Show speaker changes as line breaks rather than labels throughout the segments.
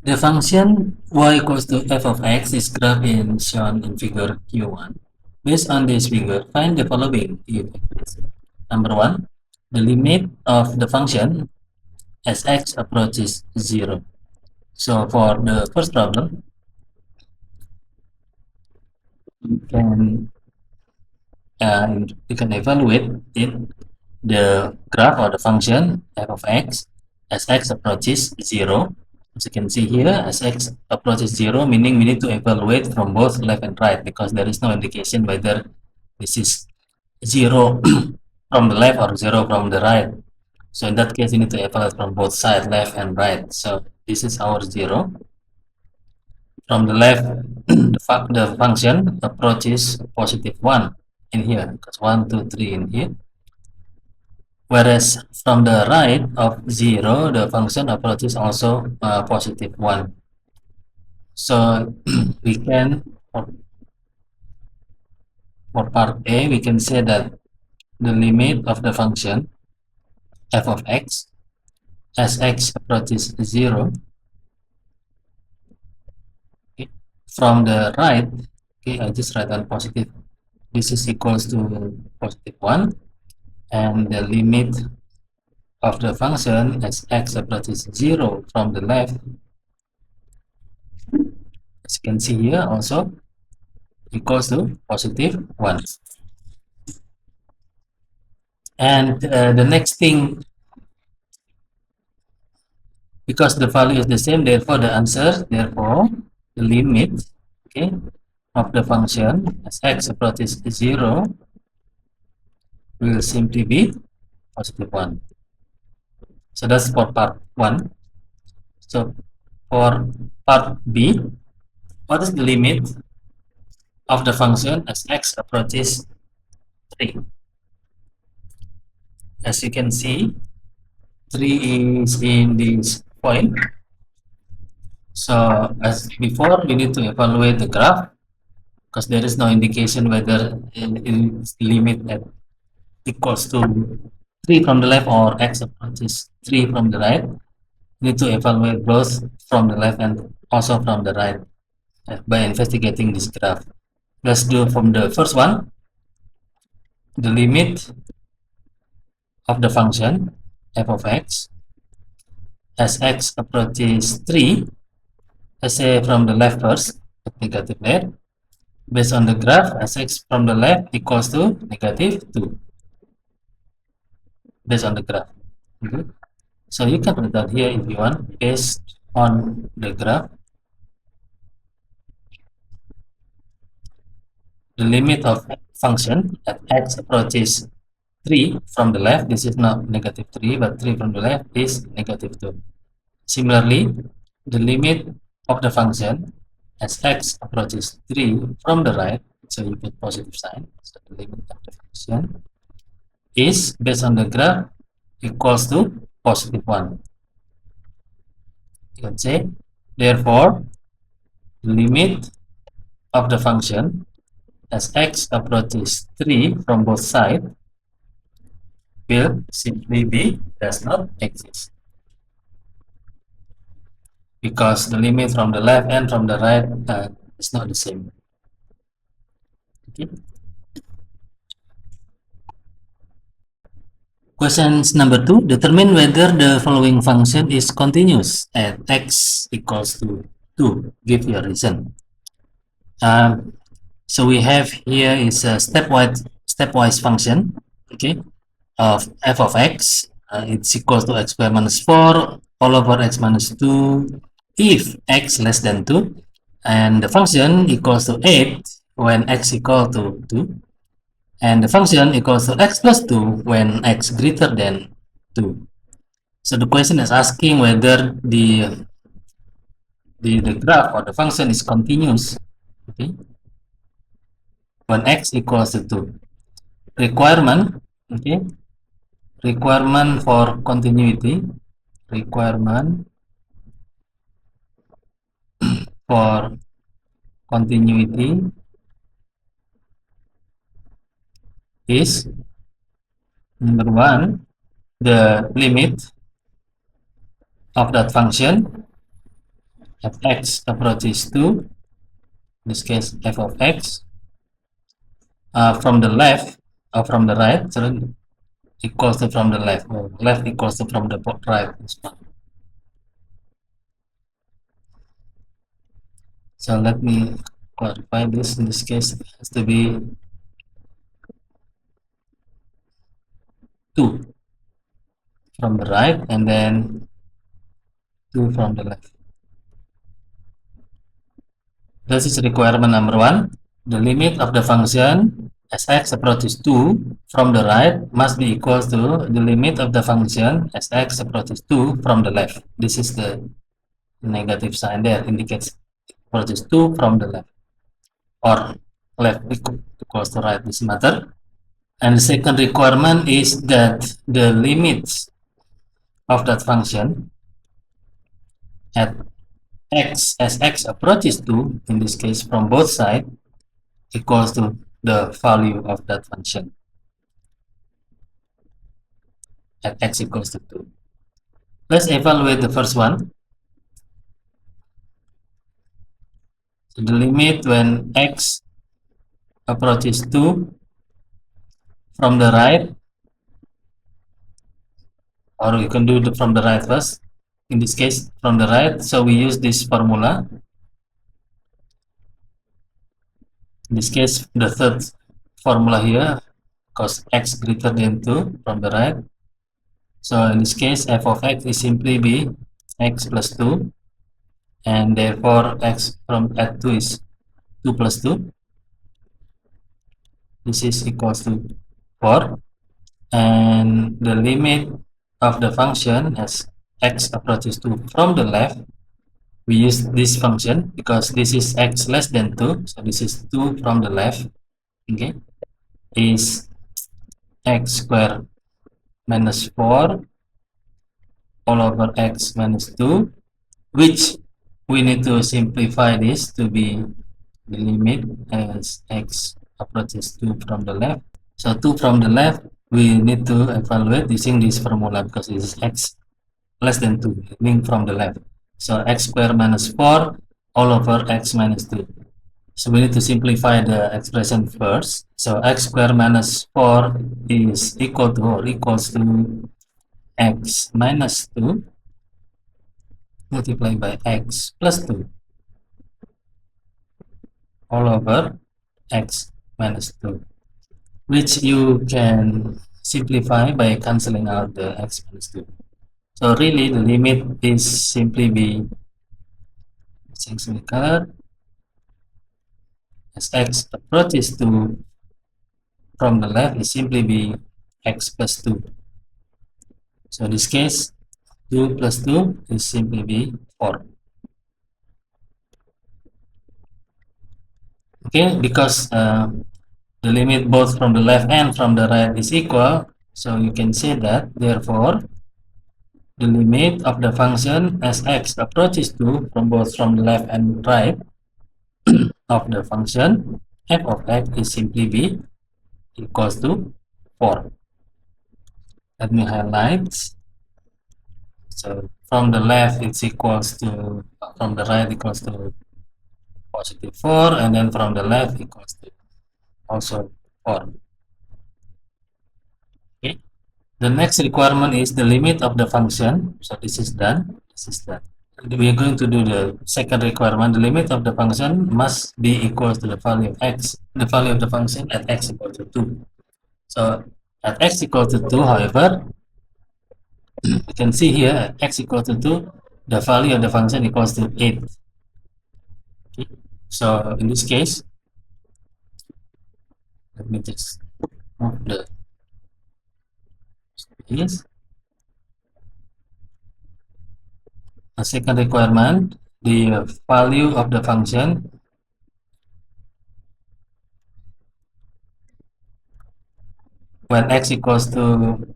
The function y equals to f of x is graphed shown in figure Q1. Based on this figure, find the following equations. Number one, the limit of the function as x approaches 0. So for the first problem, we can evaluate it, the graph or the function f of x as x approaches 0. As you can see here, as x approaches 0, meaning we need to evaluate from both left and right, because there is no indication whether this is 0 from the left or 0 from the right. So in that case, you need to evaluate from both sides, left and right. So this is our 0. From the left, the function approaches positive 1 in here, because 1, 2, 3 in here. Whereas from the right of 0, the function approaches also positive 1. So we can, for part A, we can say that the limit of the function f of x as x approaches 0, okay, from the right, okay, I just write on positive, this is equals to positive 1, and the limit of the function as x approaches 0 from the left, as you can see here, also equals to positive 1. And the next thing, because the value is the same, therefore the answer, therefore the limit, okay, of the function as x approaches 0 will simply be positive 1. So that's for part 1. So for part B, what is the limit of the function as x approaches 3? As you can see, 3 is in this point. So as before, we need to evaluate the graph, because there is no indication whether its limit at equals to 3 from the left or x approaches 3 from the right. We need to evaluate both from the left and also from the right by investigating this graph. Let's do from the first one, the limit of the function f of x as x approaches 3. Let's say from the left first, negative there. Based on the graph, as x from the left equals to negative 2. Based on the graph. Okay. So you can write that here if you want, based on the graph, the limit of function at x approaches 3 from the left, this is not negative 3, but 3 from the left is negative 2. Similarly, the limit of the function as x approaches 3 from the right, so you put positive sign, so the limit of the function is, based on the graph, equals to positive 1. You can say, therefore, the limit of the function as x approaches 3 from both sides will simply be does not exist, because the limit from the left and from the right is not the same. Okay. Questions number 2. Determine whether the following function is continuous at x equals to 2. Give your reason. So we have here is a stepwise function, okay, of f of x. It's equals to x squared minus 4 all over x minus 2 if x less than 2, and the function equals to 8 when x equal to 2, and the function equals to x plus 2 when x greater than 2. So the question is asking whether the graph or the function is continuous, okay, when x equals to 2. Requirement, okay, requirement for continuity, requirement for continuity is, number 1, the limit of that function at x approaches to, in this case f of x, from the left or from the right, so equals to from the left, or left equals to from the right. So let me clarify this. In this case, it has to be 2 from the right and then 2 from the left. This is requirement number 1. The limit of the function as x approaches 2 from the right must be equal to the limit of the function as x approaches 2 from the left. This is the negative sign there, indicates approaches 2 from the left, or left equals to right, this matter. And the second requirement is that the limits of that function at x as x approaches 2, in this case from both sides, equals to the value of that function at x equals to 2. Let's evaluate the first one. So the limit when x approaches 2 from the right, or you can do it from the right first, in this case from the right, so we use this formula. In this case, the third formula here, cos x greater than 2 from the right. So in this case, f of x is simply be x plus 2, and therefore x from at 2 is 2 plus 2. This is equals to 4. And the limit of the function as x approaches 2 from the left, we use this function because this is x less than 2, so this is 2 from the left, okay, is x squared minus 4 all over x minus 2, which we need to simplify this to be the limit as x approaches 2 from the left. So 2 from the left, we need to evaluate using this formula because this is x less than 2, meaning from the left. So x squared minus 4 all over x minus 2. So we need to simplify the expression first. So x squared minus 4 is equal to or equals to x minus 2 multiplied by x plus 2 all over x minus 2, which you can simplify by cancelling out the x minus 2. So really the limit is simply be, changing the color, as x approaches to from the left is simply be x plus 2. So in this case 2 plus 2 is simply be 4. Okay, because the limit both from the left and from the right is equal, so you can say that therefore the limit of the function as x approaches to from both from the left and right of the function f of x is simply be equals to 4. Let me highlight. So from the left it's equals to, from the right equals to positive 4, and then from the left equals to also 4. Okay. The next requirement is the limit of the function. So this is done. This is done. We are going to do the second requirement. The limit of the function must be equal to the value of x, the value of the function at x equal to 2. So at x equal to 2, however, you can see here at x equal to 2, the value of the function equals to 8. Okay. So in this case, let me just move the space. The second requirement, the value of the function when x equals to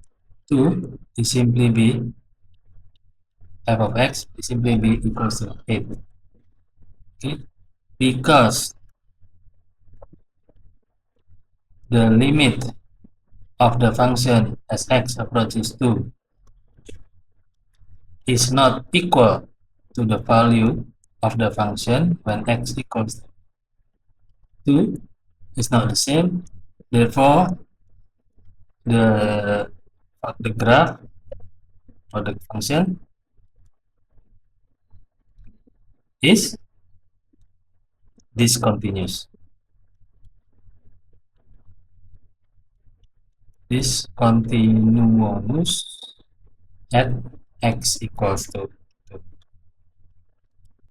2 is simply be f of x is simply be equals to 8. Okay, because the limit of the function as x approaches 2 is not equal to the value of the function when x equals to 2 is not the same. Therefore, the graph or the function is discontinuous. Discontinuous at x equals to